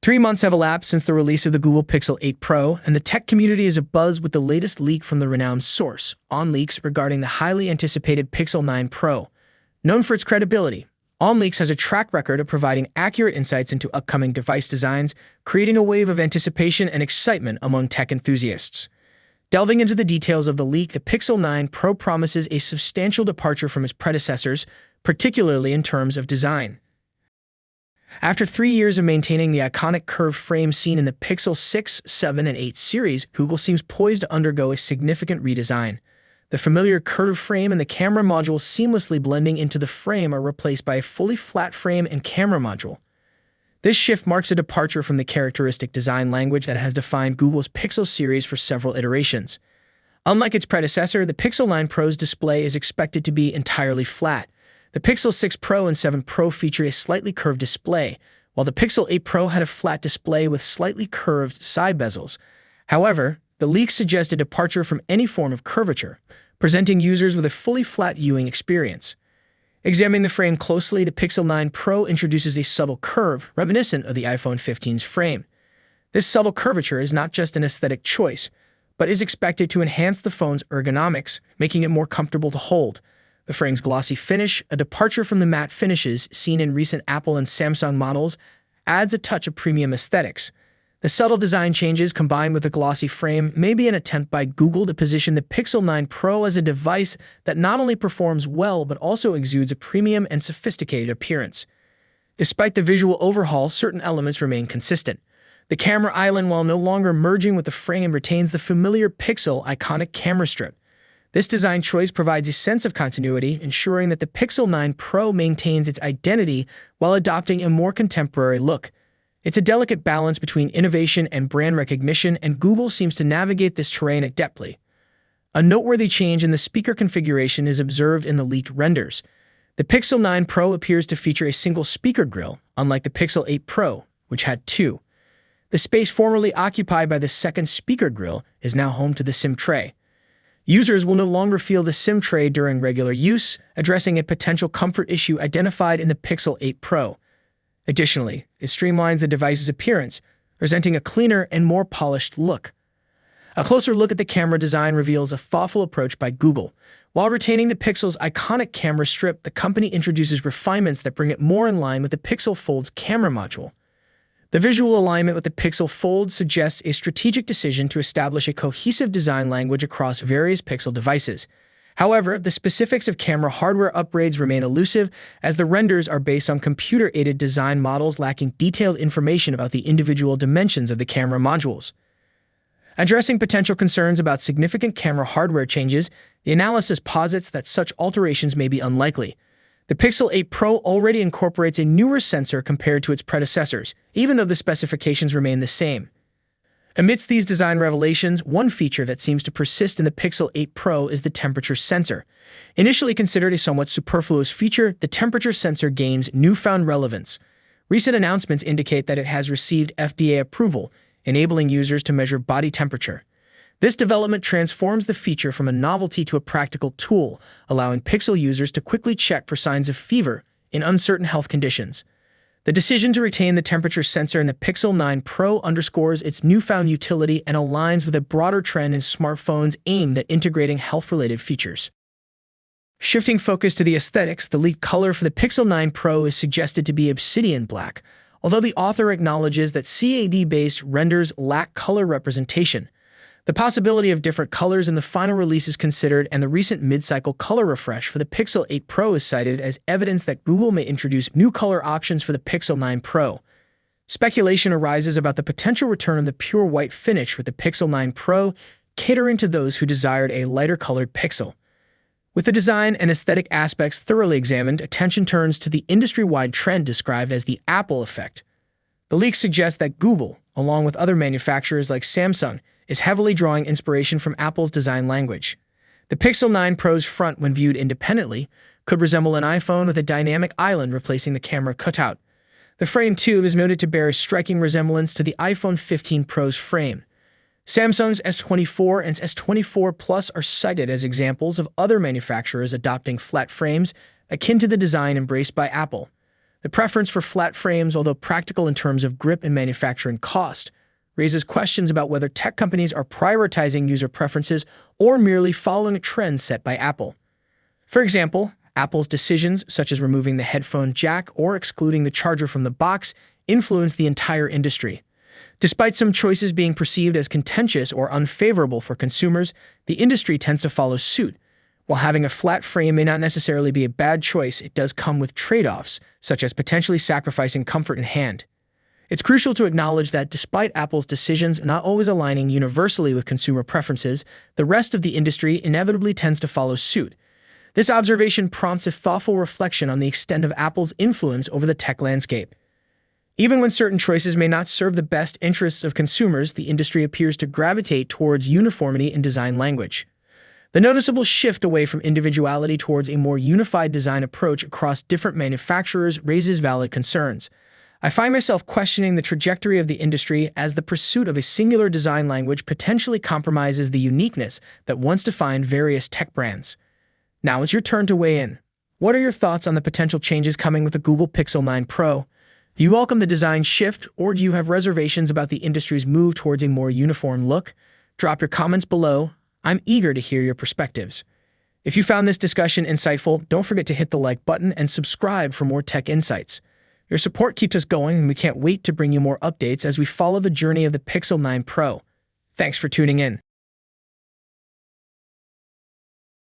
3 months have elapsed since the release of the Google Pixel 8 Pro, and the tech community is abuzz with the latest leak from the renowned source, OnLeaks, regarding the highly anticipated Pixel 9 Pro. Known for its credibility, OnLeaks has a track record of providing accurate insights into upcoming device designs, creating a wave of anticipation and excitement among tech enthusiasts. Delving into the details of the leak, the Pixel 9 Pro promises a substantial departure from its predecessors, particularly in terms of design. After 3 years of maintaining the iconic curved frame seen in the Pixel 6, 7, and 8 series, Google seems poised to undergo a significant redesign. The familiar curved frame and the camera module seamlessly blending into the frame are replaced by a fully flat frame and camera module. This shift marks a departure from the characteristic design language that has defined Google's Pixel series for several iterations. Unlike its predecessor, the Pixel 9 Pro's display is expected to be entirely flat. The Pixel 6 Pro and 7 Pro featured a slightly curved display, while the Pixel 8 Pro had a flat display with slightly curved side bezels. However, the leak suggests a departure from any form of curvature, presenting users with a fully flat viewing experience. Examining the frame closely, the Pixel 9 Pro introduces a subtle curve, reminiscent of the iPhone 15's frame. This subtle curvature is not just an aesthetic choice, but is expected to enhance the phone's ergonomics, making it more comfortable to hold. The frame's glossy finish, a departure from the matte finishes seen in recent Apple and Samsung models, adds a touch of premium aesthetics. The subtle design changes, combined with a glossy frame, may be an attempt by Google to position the Pixel 9 Pro as a device that not only performs well but also exudes a premium and sophisticated appearance. Despite the visual overhaul, certain elements remain consistent. The camera island, while no longer merging with the frame, retains the familiar Pixel iconic camera strip. This design choice provides a sense of continuity, ensuring that the Pixel 9 Pro maintains its identity while adopting a more contemporary look. It's a delicate balance between innovation and brand recognition, and Google seems to navigate this terrain adeptly. A noteworthy change in the speaker configuration is observed in the leaked renders. The Pixel 9 Pro appears to feature a single speaker grille, unlike the Pixel 8 Pro, which had two. The space formerly occupied by the second speaker grille is now home to the SIM tray. Users will no longer feel the SIM tray during regular use, addressing a potential comfort issue identified in the Pixel 8 Pro. Additionally, it streamlines the device's appearance, presenting a cleaner and more polished look. A closer look at the camera design reveals a thoughtful approach by Google. While retaining the Pixel's iconic camera strip, the company introduces refinements that bring it more in line with the Pixel Fold's camera module. The visual alignment with the Pixel Fold suggests a strategic decision to establish a cohesive design language across various Pixel devices. However, the specifics of camera hardware upgrades remain elusive, as the renders are based on computer-aided design models lacking detailed information about the individual dimensions of the camera modules. Addressing potential concerns about significant camera hardware changes, the analysis posits that such alterations may be unlikely. The Pixel 8 Pro already incorporates a newer sensor compared to its predecessors, even though the specifications remain the same. Amidst these design revelations, one feature that seems to persist in the Pixel 8 Pro is the temperature sensor. Initially considered a somewhat superfluous feature, the temperature sensor gains newfound relevance. Recent announcements indicate that it has received FDA approval, enabling users to measure body temperature. This development transforms the feature from a novelty to a practical tool, allowing Pixel users to quickly check for signs of fever in uncertain health conditions. The decision to retain the temperature sensor in the Pixel 9 Pro underscores its newfound utility and aligns with a broader trend in smartphones aimed at integrating health-related features. Shifting focus to the aesthetics, the leaked color for the Pixel 9 Pro is suggested to be obsidian black, although the author acknowledges that CAD-based renders lack color representation. The possibility of different colors in the final release is considered, and the recent mid-cycle color refresh for the Pixel 8 Pro is cited as evidence that Google may introduce new color options for the Pixel 9 Pro. Speculation arises about the potential return of the pure white finish with the Pixel 9 Pro, catering to those who desired a lighter-colored Pixel. With the design and aesthetic aspects thoroughly examined, attention turns to the industry-wide trend described as the Apple effect. The leak suggests that Google, along with other manufacturers like Samsung, is heavily drawing inspiration from Apple's design language. The Pixel 9 Pro's front, when viewed independently, could resemble an iPhone with a dynamic island replacing the camera cutout. The frame tube is noted to bear a striking resemblance to the iPhone 15 Pro's frame. Samsung's S24 and S24 Plus are cited as examples of other manufacturers adopting flat frames akin to the design embraced by Apple. The preference for flat frames, although practical in terms of grip and manufacturing cost, raises questions about whether tech companies are prioritizing user preferences or merely following a trend set by Apple. For example, Apple's decisions, such as removing the headphone jack or excluding the charger from the box, influence the entire industry. Despite some choices being perceived as contentious or unfavorable for consumers, the industry tends to follow suit. While having a flat frame may not necessarily be a bad choice, it does come with trade-offs, such as potentially sacrificing comfort and hand. It's crucial to acknowledge that despite Apple's decisions not always aligning universally with consumer preferences, the rest of the industry inevitably tends to follow suit. This observation prompts a thoughtful reflection on the extent of Apple's influence over the tech landscape. Even when certain choices may not serve the best interests of consumers, the industry appears to gravitate towards uniformity in design language. The noticeable shift away from individuality towards a more unified design approach across different manufacturers raises valid concerns. I find myself questioning the trajectory of the industry as the pursuit of a singular design language potentially compromises the uniqueness that once defined various tech brands. Now it's your turn to weigh in. What are your thoughts on the potential changes coming with the Google Pixel 9 Pro? Do you welcome the design shift, or do you have reservations about the industry's move towards a more uniform look? Drop your comments below. I'm eager to hear your perspectives. If you found this discussion insightful, don't forget to hit the like button and subscribe for more tech insights. Your support keeps us going, and we can't wait to bring you more updates as we follow the journey of the Pixel 9 Pro. Thanks for tuning in.